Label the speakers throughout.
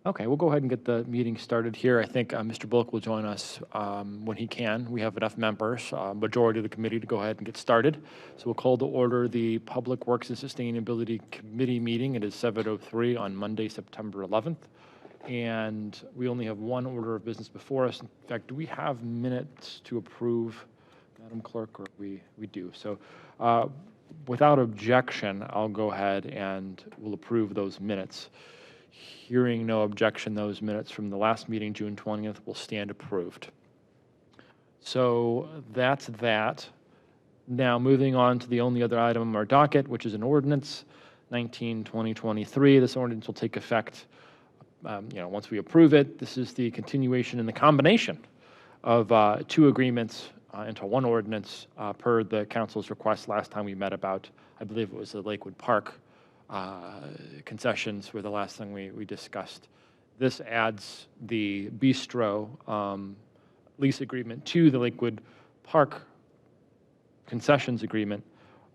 Speaker 1: Okay, we'll go ahead and get the meeting started here. I think Mr. Bullock will join us when he can. We have enough members, majority of the committee, to go ahead and get started. So we'll call to order the Public Works and Sustainability Committee meeting. It is 7:03 on Monday, September 11th. And we only have one order of business before us. In fact, do we have minutes to approve, Madam Clerk, or we do? So without objection, I'll go ahead and we'll approve those minutes. Hearing no objection, those minutes from the last meeting, June 20th, will stand approved. So that's that. Now, moving on to the only other item on our docket, which is an ordinance, 19/2023. This ordinance will take effect, once we approve it. This is the continuation and the combination of two agreements into one ordinance per the council's request last time we met about, I believe it was the Lakewood Park concessions were the last thing we discussed. This adds the bistro lease agreement to the Lakewood Park concessions agreement.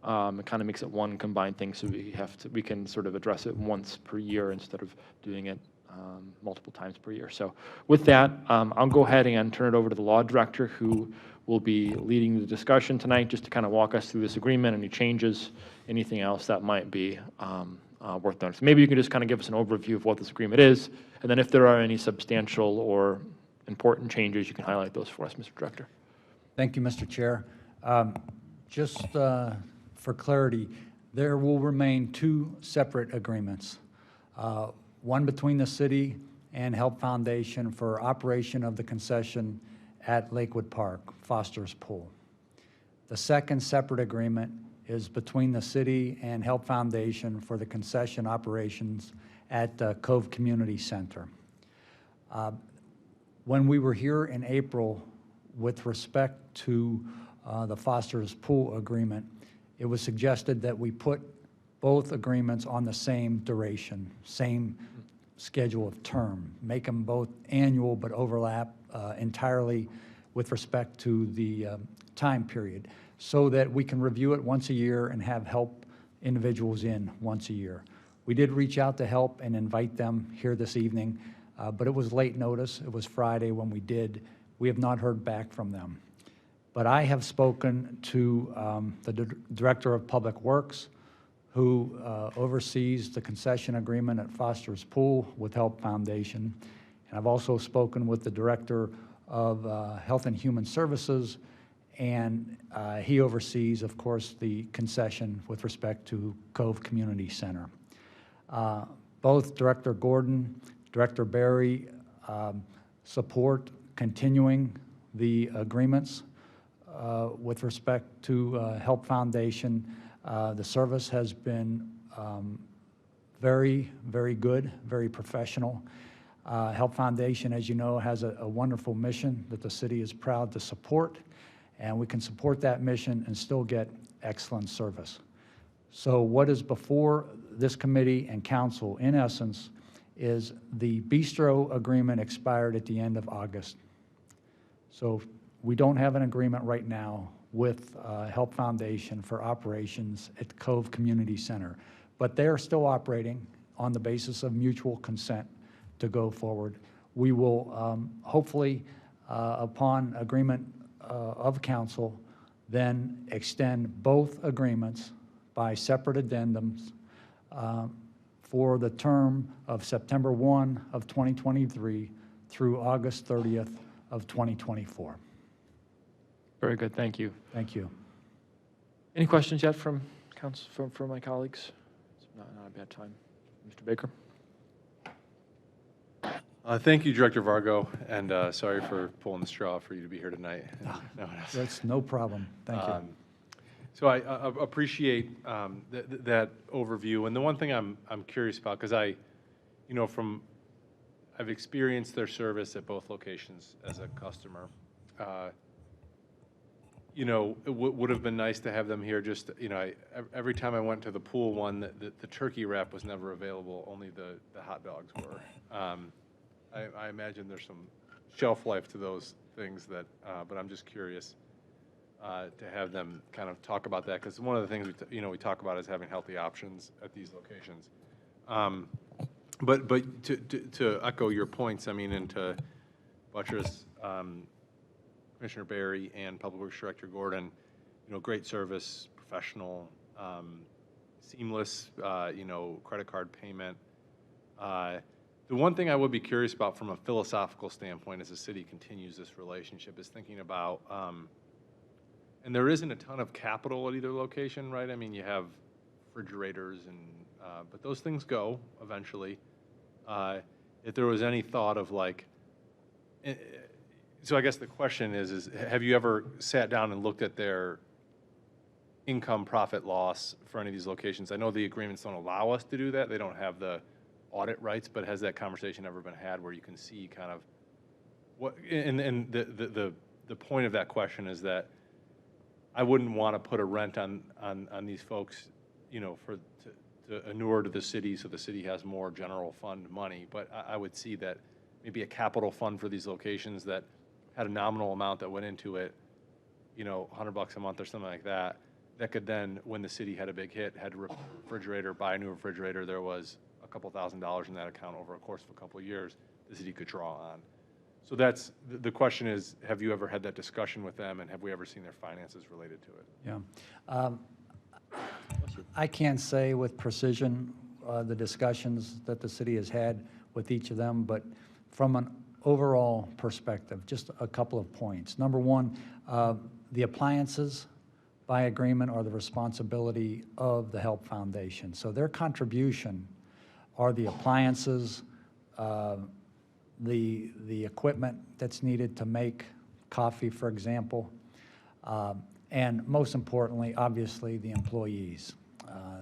Speaker 1: It kind of makes it one combined thing, so we can sort of address it once per year instead of doing it multiple times per year. So with that, I'll go ahead and turn it over to the law director, who will be leading the discussion tonight, just to kind of walk us through this agreement, any changes, anything else that might be worth noting. So maybe you can just kind of give us an overview of what this agreement is, and then if there are any substantial or important changes, you can highlight those for us, Mr. Director.
Speaker 2: Thank you, Mr. Chair. Just for clarity, there will remain two separate agreements. One between the city and Help Foundation for operation of the concession at Lakewood Park, Foster's Pool. The second separate agreement is between the city and Help Foundation for the concession operations at Cove Community Center. When we were here in April with respect to the Foster's Pool agreement, it was suggested that we put both agreements on the same duration, same schedule of term, make them both annual but overlap entirely with respect to the time period, so that we can review it once a year and have help individuals in once a year. We did reach out to help and invite them here this evening, but it was late notice. It was Friday when we did. We have not heard back from them. But I have spoken to the Director of Public Works, who oversees the concession agreement at Foster's Pool with Help Foundation. And I've also spoken with the Director of Health and Human Services, and he oversees, of course, the concession with respect to Cove Community Center. Both Director Gordon, Director Barry support continuing the agreements with respect to Help Foundation. The service has been very, very good, very professional. Help Foundation, as you know, has a wonderful mission that the city is proud to support, and we can support that mission and still get excellent service. So what is before this committee and council, in essence, is the bistro agreement expired at the end of August. So we don't have an agreement right now with Help Foundation for operations at Cove Community Center, but they are still operating on the basis of mutual consent to go forward. We will hopefully, upon agreement of council, then extend both agreements by separate addendums for the term of September 1 of 2023 through August 30th of 2024.
Speaker 1: Very good, thank you.
Speaker 2: Thank you.
Speaker 1: Any questions yet from council, from my colleagues? It's not a bad time. Mr. Baker?
Speaker 3: Thank you, Director Vargo, and sorry for pulling the straw for you to be here tonight.
Speaker 2: That's no problem. Thank you.
Speaker 3: So I appreciate that overview, and the one thing I'm curious about, because I've experienced their service at both locations as a customer. It would have been nice to have them here. Just every time I went to the pool one, the turkey wrap was never available. Only the hot dogs were. I imagine there's some shelf life to those things but I'm just curious to have them kind of talk about that, because one of the things we talk about is having healthy options at these locations. But to echo your points, I mean, and to buttress Commissioner Barry and Public Works Director Gordon, great service, professional, seamless, credit card payment. The one thing I would be curious about from a philosophical standpoint as the city continues this relationship is thinking about, and there isn't a ton of capital at either location, right? I mean, you have refrigerators but those things go eventually. If there was any thought of like, so I guess the question is have you ever sat down and looked at their income, profit, loss for any of these locations? I know the agreements don't allow us to do that. They don't have the audit rights, but has that conversation ever been had where you can see kind of what, and the point of that question is that I wouldn't want to put a rent on these folks, to inure to the city so the city has more general fund money, but I would see that maybe a capital fund for these locations that had a nominal amount that went into it, $100 a month or something like that, that could then, when the city had a big hit, had a refrigerator, buy a new refrigerator, there was a couple $1,000s in that account over a course of a couple of years, the city could draw on. So that's, the question is, have you ever had that discussion with them, and have we ever seen their finances related to it?
Speaker 2: Yeah. I can't say with precision the discussions that the city has had with each of them, but from an overall perspective, just a couple of points. Number one, the appliances by agreement are the responsibility of the Help Foundation. So their contribution are the appliances, the equipment that's needed to make coffee, for example, and most importantly, obviously, the employees.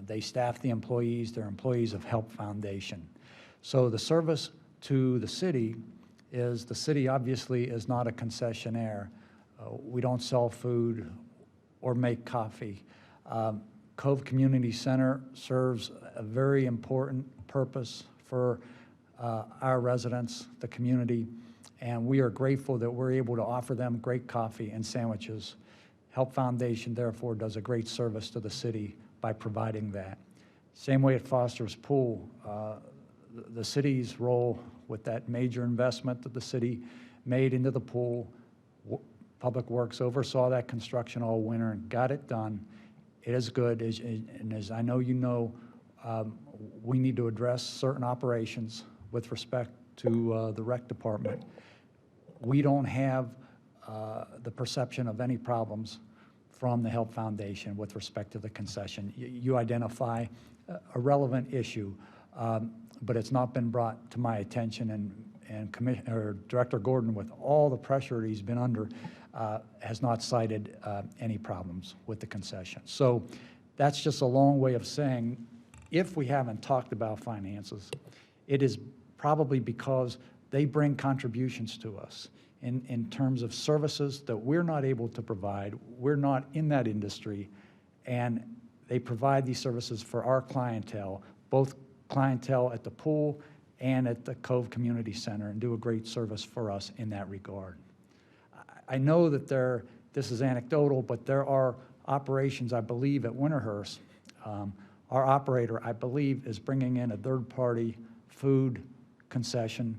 Speaker 2: They staff the employees. They're employees of Help Foundation. So the service to the city is, the city obviously is not a concessionaire. We don't sell food or make coffee. Cove Community Center serves a very important purpose for our residents, the community, and we are grateful that we're able to offer them great coffee and sandwiches. Help Foundation, therefore, does a great service to the city by providing that. Same way at Foster's Pool, the city's role with that major investment that the city made into the pool, Public Works oversaw that construction all winter and got it done. It is good, and as I know you know, we need to address certain operations with respect to the rec department. We don't have the perception of any problems from the Help Foundation with respect to the concession. You identify a relevant issue, but it's not been brought to my attention, and Director Gordon, with all the pressure he's been under, has not cited any problems with the concession. So that's just a long way of saying, if we haven't talked about finances, it is probably because they bring contributions to us in terms of services that we're not able to provide. We're not in that industry, and they provide these services for our clientele, both clientele at the pool and at the Cove Community Center, and do a great service for us in that regard. I know that this is anecdotal, but there are operations, I believe, at Winterhurst. Our operator, I believe, is bringing in a third-party food concession,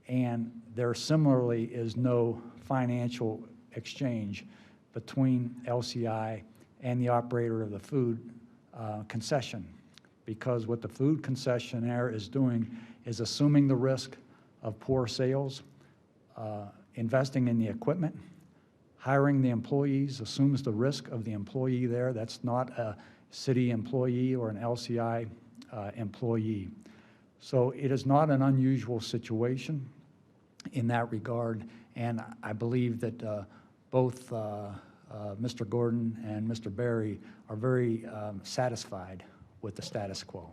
Speaker 2: and there similarly is no financial exchange between LCI and the operator of the food concession, because what the food concessionaire is doing is assuming the risk of poor sales, investing in the equipment, hiring the employees, assumes the risk of the employee there. That's not a city employee or an LCI employee. So it is not an unusual situation in that regard, and I believe that both Mr. Gordon and Mr. Barry are very satisfied with the status quo.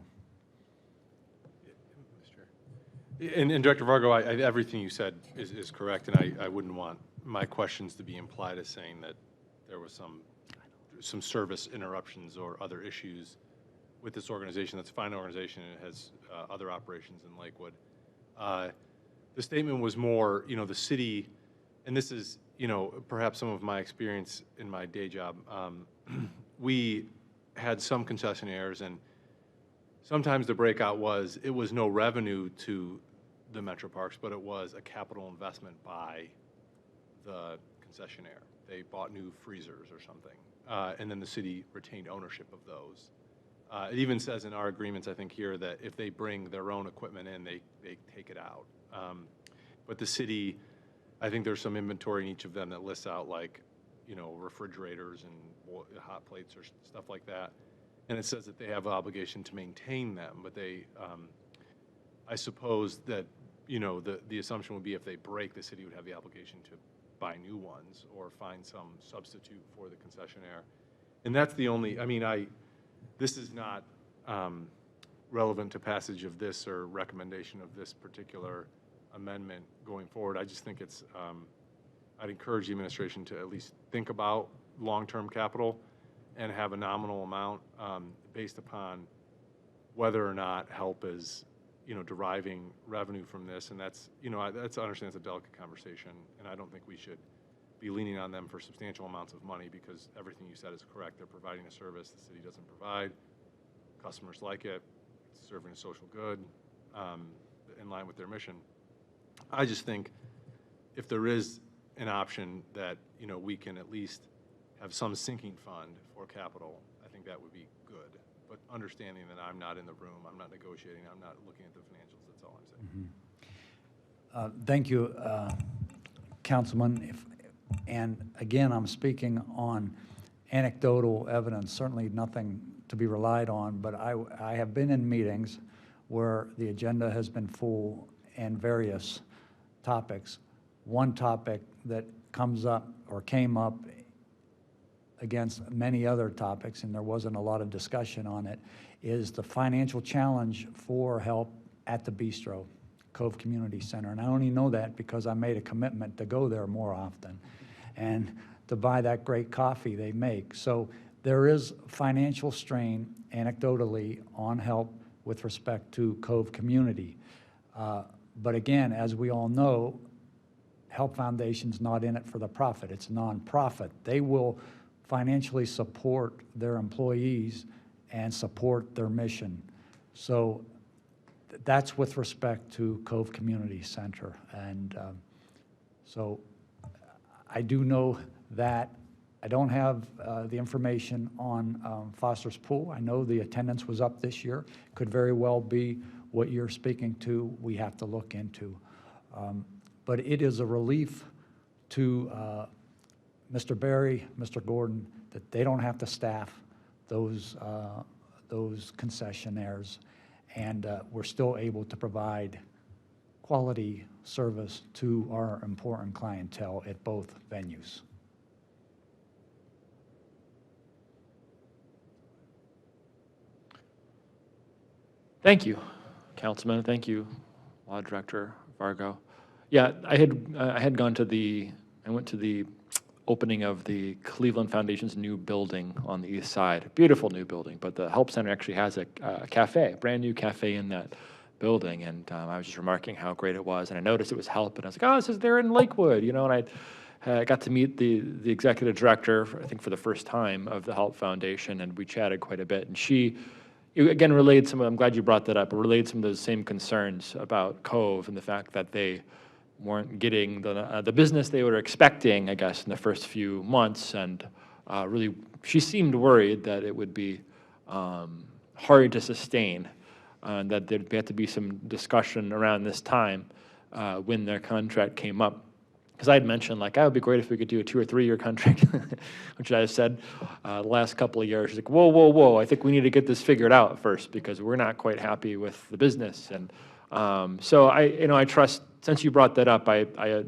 Speaker 3: And Director Vargo, everything you said is correct, and I wouldn't want my questions to be implied as saying that there was some service interruptions or other issues with this organization. That's a fine organization, and it has other operations in Lakewood. The statement was more, the city, and this is, perhaps some of my experience in my day job. We had some concessionaires, and sometimes the breakout was, it was no revenue to the Metro Parks, but it was a capital investment by the concessionaire. They bought new freezers or something, and then the city retained ownership of those. It even says in our agreements, I think here, that if they bring their own equipment in, they take it out. But the city, I think there's some inventory in each of them that lists out, like, you know, refrigerators and hot plates or stuff like that. And it says that they have an obligation to maintain them, but they, I suppose that, you know, the assumption would be if they break, the city would have the obligation to buy new ones or find some substitute for the concessionaire. And that's the only, I mean, this is not relevant to passage of this or recommendation of this particular amendment going forward. I just think it's, I'd encourage the administration to at least think about long-term capital and have a nominal amount based upon whether or not HELP is, you know, deriving revenue from this. And that's, you know, that's, I understand it's a delicate conversation, and I don't think we should be leaning on them for substantial amounts of money, because everything you said is correct. They're providing a service the city doesn't provide. Customers like it. It's serving a social good in line with their mission. I just think if there is an option that, you know, we can at least have some sinking fund for capital, I think that would be good. But understanding that I'm not in the room, I'm not negotiating, I'm not looking at the financials, that's all I'm saying.
Speaker 2: Thank you, Councilman. And again, I'm speaking on anecdotal evidence, certainly nothing to be relied on, but I have been in meetings where the agenda has been full and various topics. One topic that comes up or came up against many other topics, and there wasn't a lot of discussion on it, is the financial challenge for HELP at the Bistro, Cove Community Center. And I only know that because I made a commitment to go there more often and to buy that great coffee they make. So there is financial strain, anecdotally, on HELP with respect to Cove Community. But again, as we all know, HELP Foundation's not in it for the profit. It's a nonprofit. They will financially support their employees and support their mission. So that's with respect to Cove Community Center. And so I do know that. I don't have the information on Foster's Pool. I know the attendance was up this year. Could very well be what you're speaking to we have to look into. But it is a relief to Mr. Berry, Mr. Gordon, that they don't have to staff those concessionaires, and we're still able to provide quality service to our important clientele at both venues.
Speaker 1: Thank you, Councilman. Thank you, Law Director Vargo. Yeah, I went to the opening of the Cleveland Foundation's new building on the east side. Beautiful new building, but the Help Center actually has a cafe, a brand new cafe in that building, and I was just remarking how great it was, and I noticed it was Help, and I was like, oh, this is there in Lakewood, you know, and I got to meet the executive director, I think for the first time, of the Help Foundation, and we chatted quite a bit, and she, again, relayed I'm glad you brought that up, relayed some of those same concerns about Cove and the fact that they weren't getting the business they were expecting, I guess, in the first few months, and really, she seemed worried that it would be hard to sustain, and that there'd have to be some discussion around this time when their contract came up. Because I had mentioned, like, it would be great if we could do a 2 or 3 year contract, which I said the last couple of years. She's like, whoa, whoa, whoa, I think we need to get this figured out first because we're not quite happy with the business. And so I trust, since you brought that up, I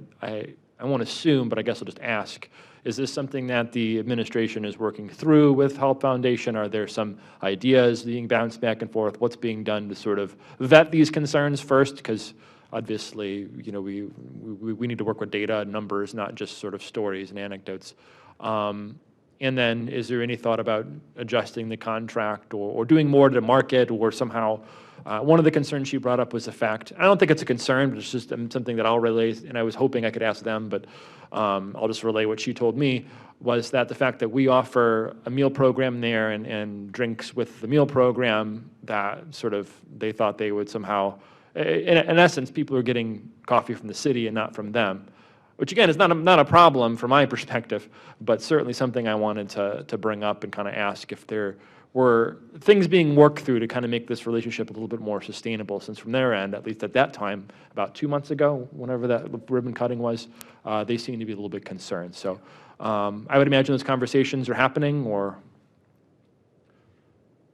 Speaker 1: won't assume, but I guess I'll just ask, is this something that the administration is working through with Help Foundation? Are there some ideas being bounced back and forth? What's being done to sort of vet these concerns first? Because obviously, you know, we need to work with data and numbers, not just sort of stories and anecdotes. And then is there any thought about adjusting the contract or doing more to market or somehow One of the concerns she brought up was the fact, I don't think it's a concern, but it's just something that I'll relay, and I was hoping I could ask them, but I'll just relay what she told me, was that the fact that we offer a meal program there and drinks with the meal program, that sort of, they thought they would somehow, in essence, people are getting coffee from the city and not from them, which again is not a problem from my perspective, but certainly something I wanted to bring up and kind of ask if there were things being worked through to kind of make this relationship a little bit more sustainable, since from their end, at least at that time, about 2 months ago, whenever that ribbon cutting was, they seemed to be a little bit concerned. So I would imagine those conversations are happening, or?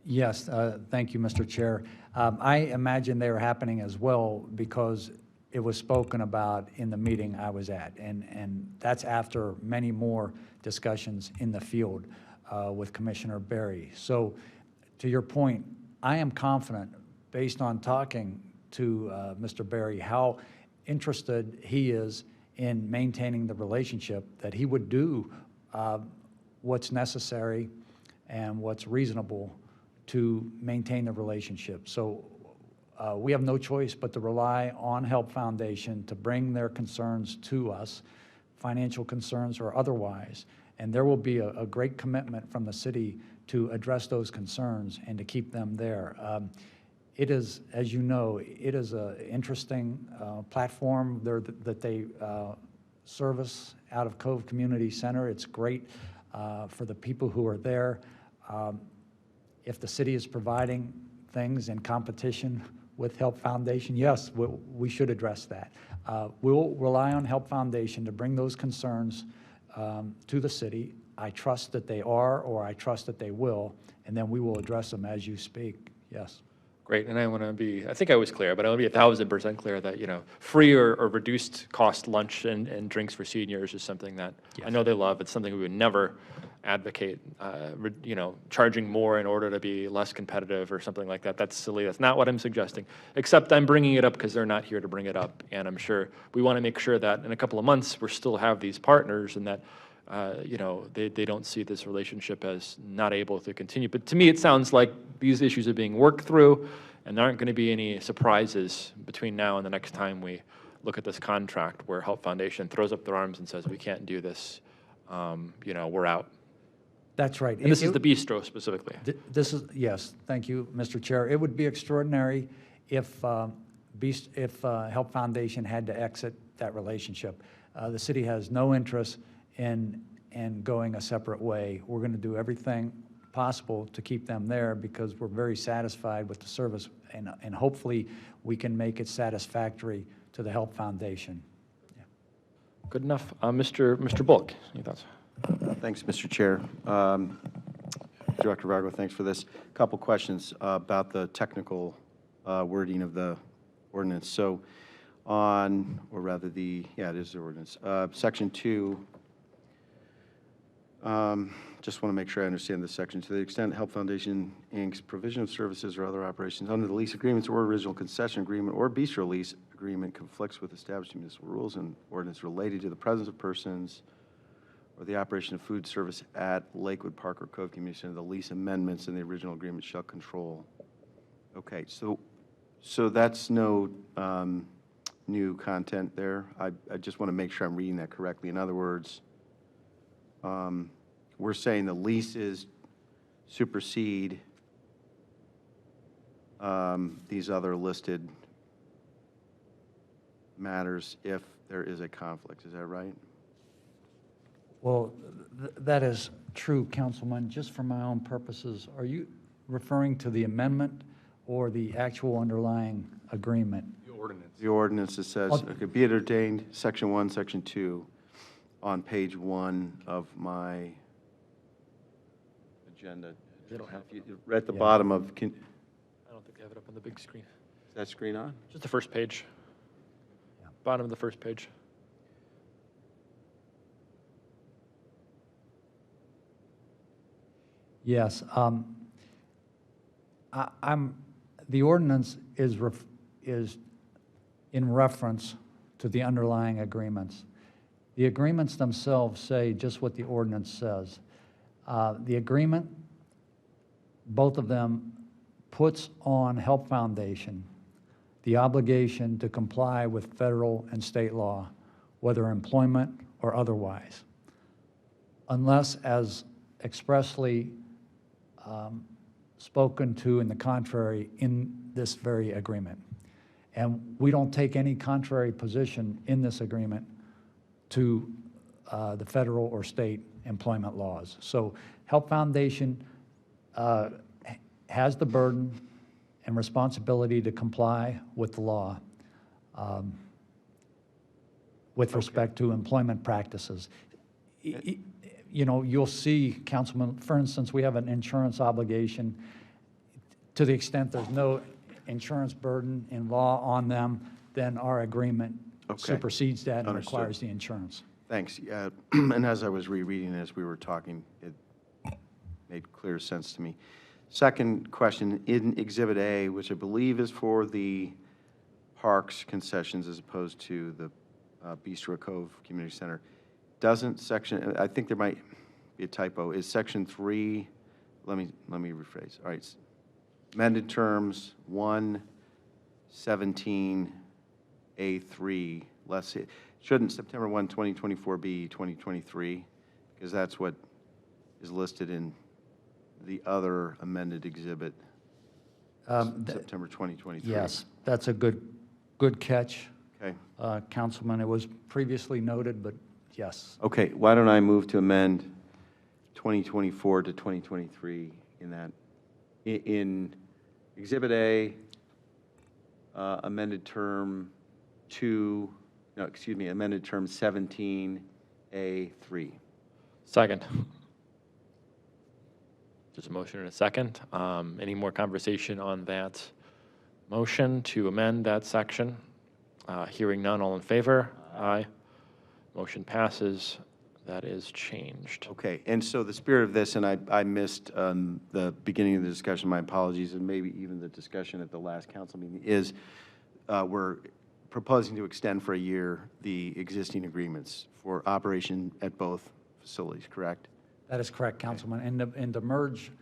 Speaker 2: Yes, thank you, Mr. Chair. I imagine they were happening as well because it was spoken about in the meeting I was at, and that's after many more discussions in the field with Commissioner Berry. So to your point, I am confident, based on talking to Mr. Berry, how interested he is in maintaining the relationship, that he would do what's necessary and what's reasonable to maintain the relationship. So we have no choice but to rely on Help Foundation to bring their concerns to us, financial concerns or otherwise, and there will be a great commitment from the city to address those concerns and to keep them there. It is, as you know, it is an interesting platform there that they service out of Cove Community Center. It's great for the people who are there. If the city is providing things in competition with Help Foundation, yes, we should address that. We'll rely on Help Foundation to bring those concerns to the city. I trust that they are, or I trust that they will, and then we will address them as you speak, yes.
Speaker 1: Great, and I want to be, I think I was clear, but I want to be 1,000% clear that, you know, free or reduced cost lunch and drinks for seniors is something that I know they love. It's something we would never advocate, you know, charging more in order to be less competitive or something like that. That's silly. That's not what I'm suggesting, except I'm bringing it up because they're not here to bring it up. And I'm sure we want to make sure that in a couple of months, we still have these partners and that, you know, they don't see this relationship as not able to continue. But to me, it sounds like these issues are being worked through and there aren't going to be any surprises between now and the next time we look at this contract where Help Foundation throws up their arms and says, we can't do this, you know, we're out.
Speaker 2: That's right.
Speaker 1: And this is the bistro specifically.
Speaker 2: This is, yes, thank you, Mr. Chair. It would be extraordinary if Help Foundation had to exit that relationship. The city has no interest in going a separate way. We're going to do everything possible to keep them there because we're very satisfied with the service, and hopefully we can make it satisfactory to the Help Foundation. Yeah.
Speaker 1: Good enough. Mr. Bullock, any thoughts?
Speaker 4: Thanks, Mr. Chair. Director Vargo, thanks for this. A couple questions about the technical wording of the ordinance. So on, or rather the, yeah, it is the ordinance. Section 2, just want to make sure I understand this section. To the extent Help Foundation Inc.'s provision of services or other operations under the lease agreements or original concession agreement or bistro lease agreement conflicts with established municipal rules and ordinance related to the presence of persons or the operation of food service at Lakewood Park or Cove Community Center, the lease amendments in the original agreement shall control. Okay, so that's no new content there. I just want to make sure I'm reading that correctly. In other words, we're saying the leases supersede these other listed matters if there is a conflict. Is that right?
Speaker 2: Well, that is true, Councilman. Just for my own purposes, are you referring to the amendment or the actual underlying agreement?
Speaker 3: The ordinance.
Speaker 4: The ordinance that says, okay, be it ordained, Section 1, Section 2, on page 1 of my agenda.
Speaker 1: They don't have
Speaker 4: If you're at the bottom of,
Speaker 1: I don't think they have it up on the big screen.
Speaker 4: is that screen on?
Speaker 1: Just the first page.
Speaker 2: Yeah.
Speaker 1: Bottom of the first page.
Speaker 2: Yes. The ordinance is in reference to the underlying agreements. The agreements themselves say just what the ordinance says. The agreement, both of them puts on Help Foundation the obligation to comply with federal and state law, whether employment or otherwise, unless as expressly spoken to in the contrary in this very agreement. And we don't take any contrary position in this agreement to the federal or state employment laws. So Help Foundation has the burden and responsibility to comply with the law with respect to employment practices. You know, you'll see, Councilman, for instance, we have an insurance obligation. To the extent there's no insurance burden in law on them, then our agreement
Speaker 4: Okay.
Speaker 2: supersedes that and
Speaker 4: Understood.
Speaker 2: requires the insurance.
Speaker 4: Thanks. And as I was rereading as we were talking, it made clear sense to me. Second question, in Exhibit A, which I believe is for the parks concessions as opposed to the Bistro Cove Community Center, doesn't section, I think there might be a typo, is Section 3, let me rephrase. All right, amended terms 117A3, shouldn't September 1, 2024 be 2023? Because that's what is listed in the other amended exhibit, September 2023.
Speaker 2: Yes, that's a good catch,
Speaker 4: Okay.
Speaker 2: Councilman. It was previously noted, but yes.
Speaker 4: Okay, why don't I move to amend 2024 to 2023 in that, in Exhibit A, amended term 2, no, excuse me, amended term 17A3.
Speaker 1: Second. There's a motion and a second. Any more conversation on that motion to amend that section? Hearing none, all in favor? Aye. Motion passes. That is changed.
Speaker 4: Okay, and so the spirit of this, and I missed the beginning of the discussion, my apologies, and maybe even the discussion at the last council meeting, is we're proposing to extend for a year the existing agreements for operation at both facilities, correct?
Speaker 2: That is correct, Councilman, and to merge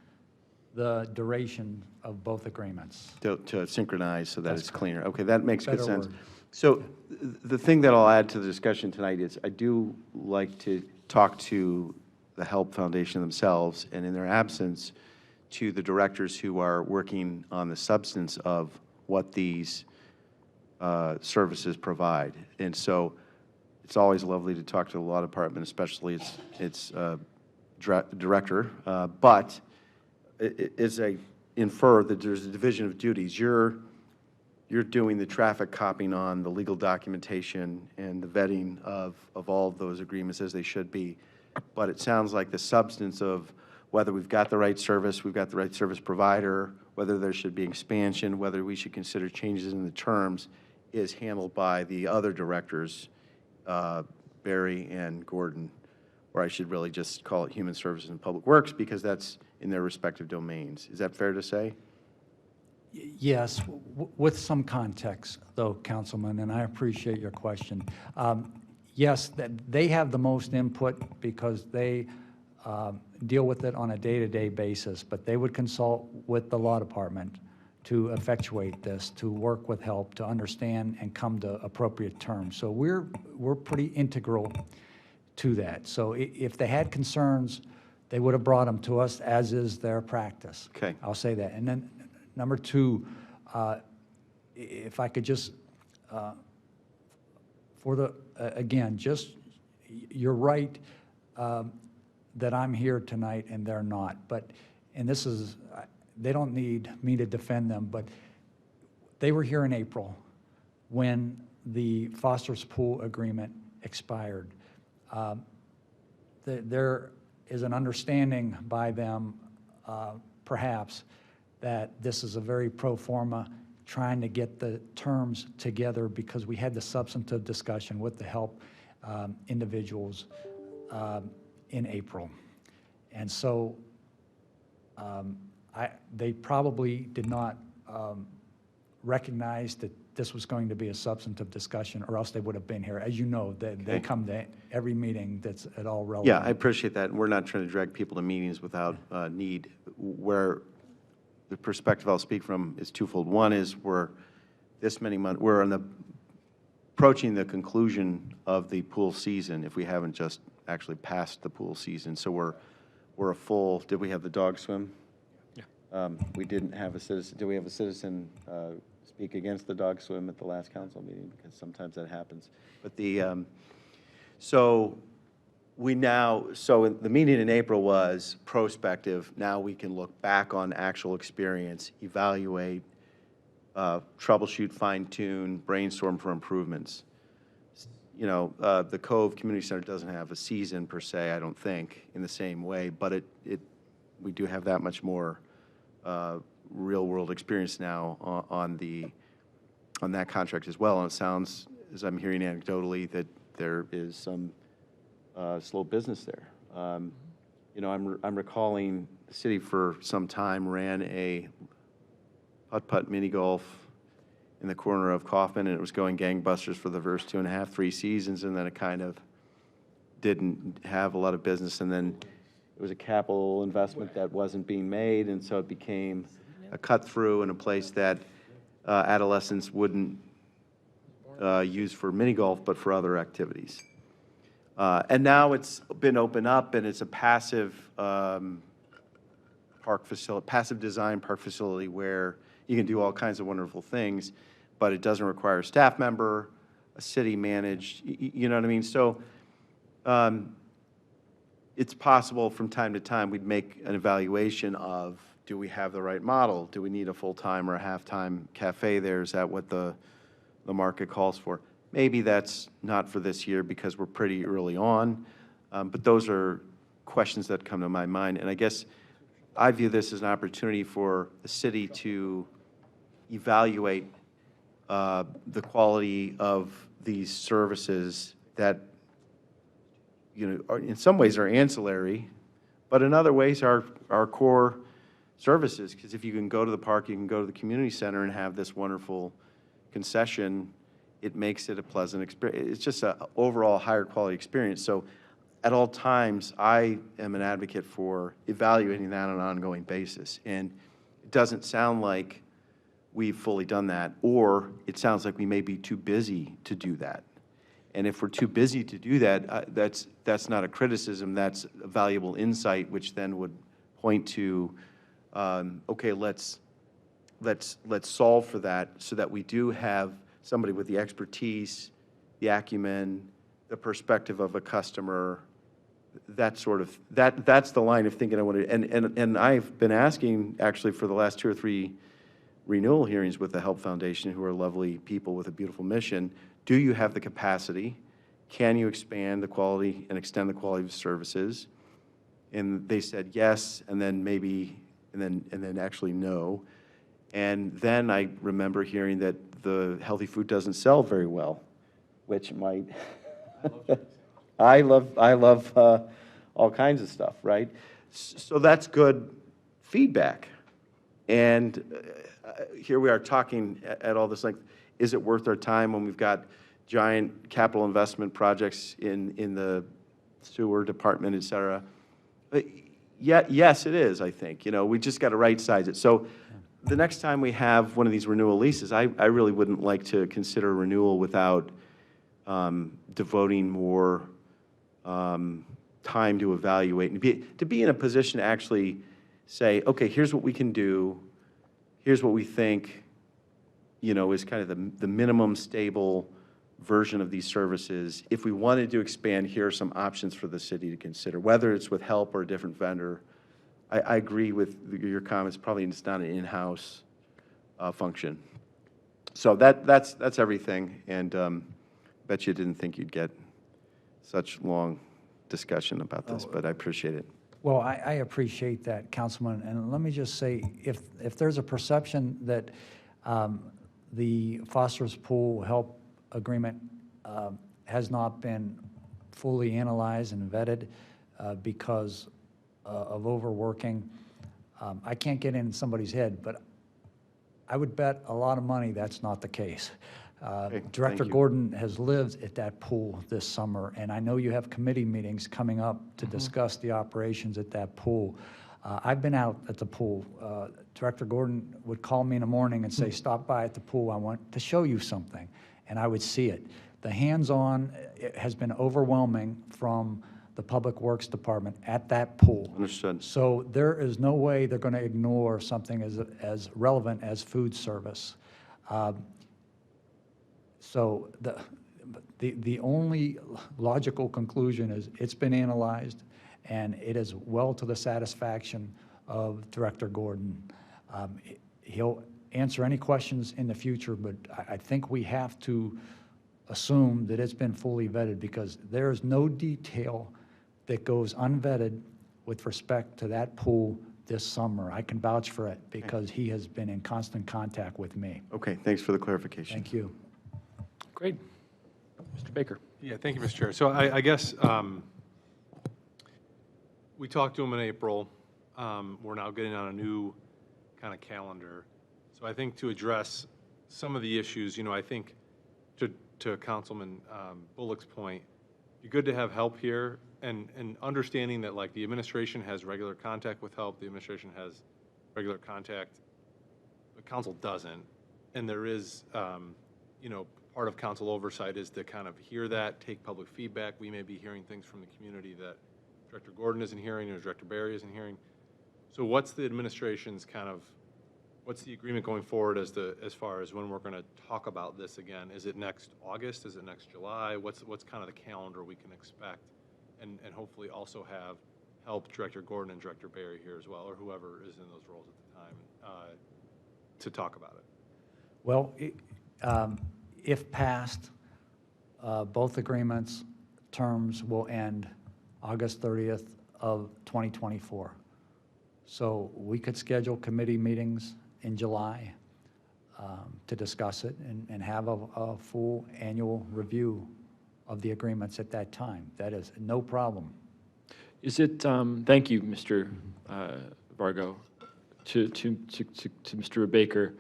Speaker 2: the duration of both agreements.
Speaker 4: To synchronize so that
Speaker 2: That's
Speaker 4: it's cleaner. Okay, that makes good
Speaker 2: Better
Speaker 4: sense.
Speaker 2: word.
Speaker 4: So the thing that I'll add to the discussion tonight is I do like to talk to the Help Foundation themselves, and in their absence, to the directors who are working on the substance of what these services provide. And so it's always lovely to talk to the law department, especially its director, but as I infer that there's a division of duties. You're doing the traffic copying on the legal documentation and the vetting of all of those agreements as they should be. But it sounds like the substance of whether we've got the right service, we've got the right service provider, whether there should be expansion, whether we should consider changes in the terms, is handled by the other directors, Barry and Gordon, or I should really just call it Human Services and Public Works because that's in their respective domains. Is that fair to say?
Speaker 2: Yes, with some context, though, Councilman, and I appreciate your question. Yes, that they have the most input because they deal with it on a day-to-day basis, but they would consult with the law department to effectuate this, to work with Help, to understand and come to appropriate terms. So we're pretty integral to that. So if they had concerns, they would have brought them to us, as is their practice.
Speaker 4: Okay.
Speaker 2: I'll say that. And then number two, if I could just, again, just, you're right that I'm here tonight and they're not. But, and this is, they don't need me to defend them, but they were here in April when the Foster's Pool agreement expired. There is an understanding by them, perhaps, that this is a very pro forma, trying to get the terms together because we had the substantive discussion with the Help individuals in April. And so they probably did not recognize that this was going to be a substantive discussion, or else they would have been here. As you know, they come to every meeting that's at all relevant.
Speaker 4: Yeah, I appreciate that. And we're not trying to drag people to meetings without need. Where the perspective I'll speak from is twofold. One is we're this many months, we're on the approaching the conclusion of the pool season if we haven't just actually passed the pool season. So we're a full, did we have the dog swim?
Speaker 1: Yeah.
Speaker 4: We didn't have a citizen, did we have a citizen speak against the dog swim at the last council meeting? Because sometimes that happens. But the, so the meeting in April was prospective. Now we can look back on actual experience, evaluate, troubleshoot, fine-tune, brainstorm for improvements. You know, the Cove Community Center doesn't have a season per se, I don't think, in the same way, but we do have that much more real-world experience now on that contract as well. And it sounds, as I'm hearing anecdotally, that there is some slow business there. You know, I'm recalling the city for some time ran a putt-putt mini golf in the corner of Kaufman, and it was going gangbusters for the first 2.5, 3 seasons, and then it kind of didn't have a lot of business, and then it was a capital investment that wasn't being made, and so it became a cut-through in a place that adolescents wouldn't use for mini golf, but for other activities. And now it's been opened up, and it's a passive park facility, passive design park facility where you can do all kinds of wonderful things, but it doesn't require a staff member, a city managed, you know what I mean? So it's possible from time to time we'd make an evaluation of, do we have the right model? Do we need a full-time or a half-time cafe there? Is that what the market calls for? Maybe that's not for this year because we're pretty early on, but those are questions that come to my mind. And I guess I view this as an opportunity for the city to evaluate the quality of these services that, you know, are, in some ways are ancillary, but in other ways are core services. Because if you can go to the park, you can go to the community center and have this wonderful concession, it makes it a pleasant experience. It's just an overall higher quality experience. So at all times, I am an advocate for evaluating that on an ongoing basis. And it doesn't sound like we've fully done that, or it sounds like we may be too busy to do that. And if we're too busy to do that, that's not a criticism, that's a valuable insight, which then would point to, okay, let's solve for that so that we do have somebody with the expertise, the acumen, the perspective of a customer, that sort of, that's the line of thinking I want to, and I've been asking actually for the last 2 or 3 renewal hearings with the Help Foundation, who are lovely people with a beautiful mission. Do you have the capacity? Can you expand the quality and extend the quality of services? And they said yes, and then maybe, and then actually no. And then I remember hearing that the healthy food doesn't sell very well, which might, I love all kinds of stuff, right? So that's good feedback. And here we are talking at all this length. Is it worth our time when we've got giant capital investment projects in the sewer department, et cetera? Yeah, yes, it is, I think. You know, we just got to right-size it. So the next time we have one of these renewal leases, I really wouldn't like to consider renewal without devoting more time to evaluate and to be in a position to actually say, okay, here's what we can do, here's what we think, you know, is kind of the minimum stable version of these services. If we wanted to expand, here are some options for the city to consider, whether it's with help or a different vendor. I agree with your comments. Probably it's not an in-house function. So that's everything. And bet you didn't think you'd get such long discussion about this, but I appreciate it.
Speaker 2: Well, I appreciate that, Councilman. And let me just say, if there's a perception that the Foster's Pool Help Agreement has not been fully analyzed and vetted because of overworking, I can't get in somebody's head, but I would bet a lot of money that's not the case.
Speaker 4: Okay,
Speaker 2: Director
Speaker 4: thank you.
Speaker 2: Gordon has lived at that pool this summer, and I know you have committee meetings coming up to discuss the operations at that pool. I've been out at the pool Director Gordon would call me in the morning and say, stop by at the pool, I want to show you something, and I would see it. The hands-on has been overwhelming from the Public Works Department at that pool.
Speaker 4: Understood.
Speaker 2: So there is no way they're going to ignore something as relevant as food service. So the only logical conclusion is it's been analyzed, and it is well to the satisfaction of Director Gordon. He'll answer any questions in the future, but I think we have to assume that it's been fully vetted, because there is no detail that goes unvetted with respect to that pool this summer. I can vouch for it because he has been in constant contact with me.
Speaker 4: Okay, thanks for the clarification.
Speaker 2: Thank you.
Speaker 1: Great. Mr. Baker.
Speaker 3: Yeah, thank you, Mr. Chair. So I guess we talked to him in April. We're now getting on a new kind of calendar. So I think to address some of the issues, I think to Councilman Bullock's point, it'd be good to have help here, and understanding that, like, the administration has regular contact with help, the administration has regular contact, the council doesn't. And there is, part of council oversight is to kind of hear that, take public feedback. We may be hearing things from the community that Director Gordon isn't hearing or Director Barry isn't hearing. So what's the administration's what's the agreement going forward as far as when we're going to talk about this again? Is it next August? Is it next July? What's kind of the calendar we can expect? And hopefully also have help Director Gordon and Director Barry here as well, or whoever is in those roles at the time, to talk about it.
Speaker 2: Well, if passed, both agreements, terms will end August 30th of 2024. So we could schedule committee meetings in July to discuss it and have a full annual review of the agreements at that time. That is no problem.
Speaker 1: Is it, thank you, Mr. Vargo. To Mr. Baker,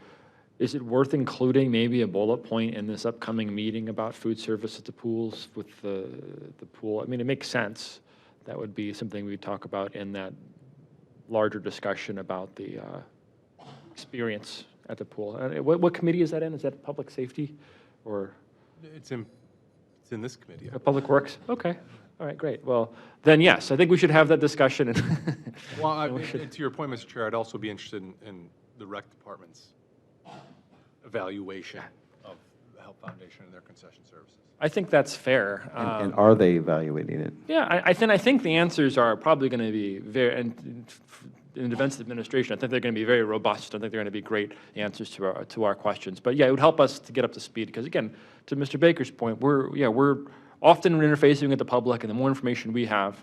Speaker 1: is it worth including maybe a bullet point in this upcoming meeting about food service at the pools with the pool? I mean, it makes sense. That would be something we'd talk about in that larger discussion about the experience at the pool. What committee is that in? Is that public safety or?
Speaker 3: It's in this committee.
Speaker 1: Public Works? Okay. All right, great. Well, then yes, I think we should have that discussion.
Speaker 3: Well, and to your point, Mr. Chair, I'd also be interested in the rec department's evaluation of the Help Foundation and their concession services.
Speaker 1: I think that's fair.
Speaker 5: And are they evaluating it?
Speaker 1: Yeah, I think the answers are probably going to be very, and in defense of the administration, I think they're going to be very robust. I think they're going to be great answers to our questions. But yeah, it would help us to get up to speed, because again, to Mr. Baker's point, we're often interfacing with the public, and the more information we have,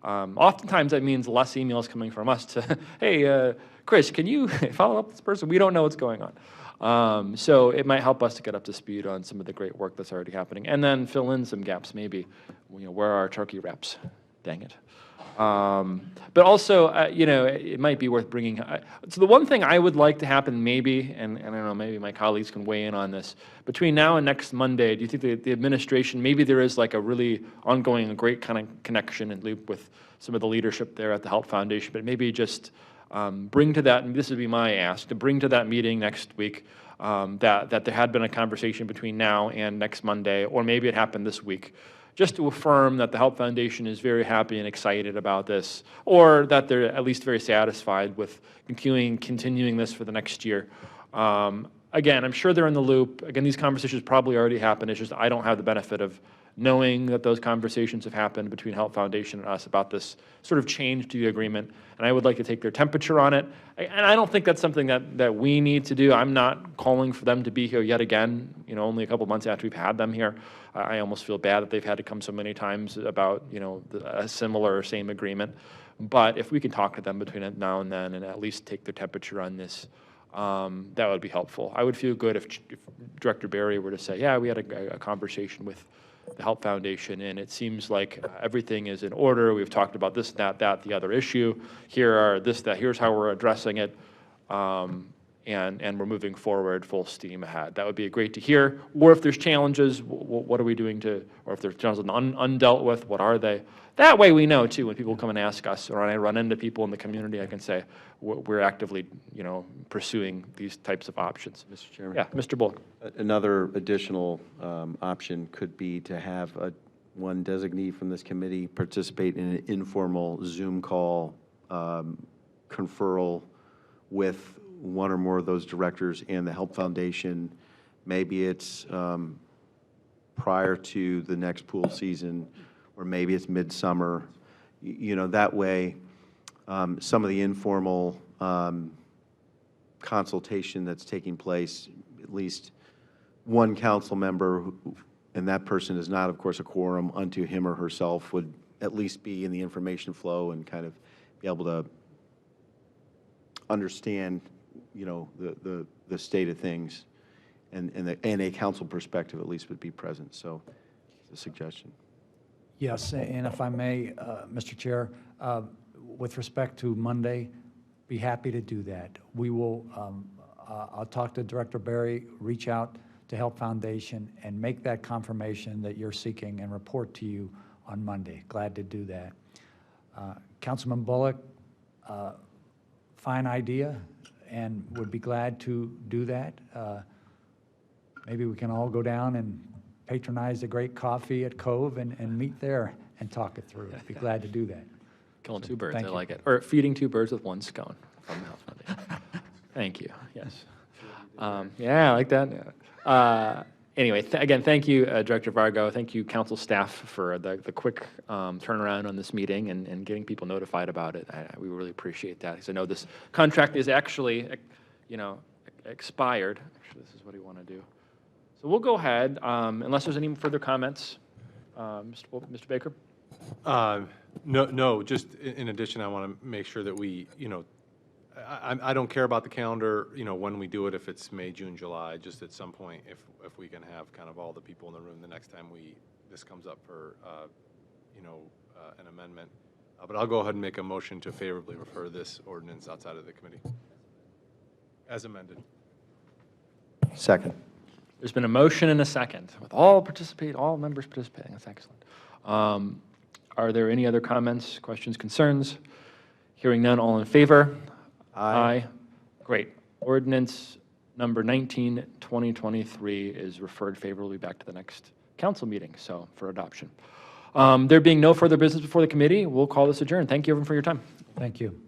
Speaker 1: oftentimes that means less emails coming from us to, hey, Chris, can you follow up with this person? We don't know what's going on. So it might help us to get up to speed on some of the great work that's already happening, and then fill in some gaps, maybe. Where are our turkey reps? Dang it. But also, it might be worth bringing. So the one thing I would like to happen, maybe, and I don't know, maybe my colleagues can weigh in on this. Between now and next Monday, do you think the administration, maybe there is like a really ongoing, great kind of connection and loop with some of the leadership there at the Help Foundation, but maybe just bring to that, and this would be my ask, to bring to that meeting next week that there had been a conversation between now and next Monday, or maybe it happened this week, just to affirm that the Help Foundation is very happy and excited about this, or that they're at least very satisfied with continuing this for the next year. Again, I'm sure they're in the loop. Again, these conversations probably already happened. It's just I don't have the benefit of knowing that those conversations have happened between Help Foundation and us about this sort of change to the agreement, and I would like to take their temperature on it. And I don't think that's something that we need to do. I'm not calling for them to be here yet again, only a couple months after we've had them here. I almost feel bad that they've had to come so many times about, a similar or same agreement. But if we can talk to them between now and then and at least take their temperature on this, that would be helpful. I would feel good if Director Barry were to say, yeah, we had a conversation with the Help Foundation, and it seems like everything is in order. We've talked about this, that, the other issue. Here's how we're addressing it. and we're moving forward full steam ahead. That would be great to hear. Or if there's challenges, what are we doing to, or if there's challenges undealt with, what are they? That way we know too, when people come and ask us, or I run into people in the community, I can say, we're actively, pursuing these types of options.
Speaker 4: Mr. Chairman?
Speaker 1: Yeah, Mr. Bullock.
Speaker 4: Another additional option could be to have one designee from this committee participate in an informal Zoom call conferral with one or more of those directors and the Help Foundation. Maybe it's prior to the next pool season, or maybe it's midsummer. That way, some of the informal consultation that's taking place, at least one council member, and that person is not, of course, a quorum unto him or herself, would at least be in the information flow and kind of be able to understand, the state of things, and a council perspective at least would be present. So, it's a suggestion.
Speaker 2: Yes, and if I may, Mr. Chair, with respect to Monday, be happy to do that. We will, I'll talk to Director Barry, reach out to Help Foundation, and make that confirmation that you're seeking and report to you on Monday. Glad to do that. Councilman Bullock, fine idea, and would be glad to do that. Maybe we can all go down and patronize the great coffee at Cove and meet there and talk it through. Be glad to do that.
Speaker 1: Killing two birds,
Speaker 2: Thank
Speaker 1: I
Speaker 2: you.
Speaker 1: like it. Or feeding two birds with one scone from the Health Foundation. Thank you, yes. Yeah, I like that. Yeah. Anyway, again, thank you, Director Vargo. Thank you, council staff, for the quick turnaround on this meeting and getting people notified about it. We really appreciate that, because I know this contract is actually, expired. Actually, this is what I want to do. So we'll go ahead, unless there's any further comments. Mr. Baker?
Speaker 3: No, just in addition, I want to make sure that we, I don't care about the calendar, when we do it, if it's May, June, July, just at some point, if we can have kind of all the people in the room the next time this comes up for, an amendment. But I'll go ahead and make a motion to favorably refer this ordinance outside of the committee, as amended.
Speaker 4: Second.
Speaker 1: There's been a motion and a second, with all members participating. That's excellent. Are there any other comments, questions, concerns? Hearing none, all in favor? Aye. Great. Ordinance number 19, 2023 is referred favorably back to the next council meeting, so for adoption. There being no further business before the committee, we'll call this adjourned. Thank you, everyone, for your time.
Speaker 2: Thank you.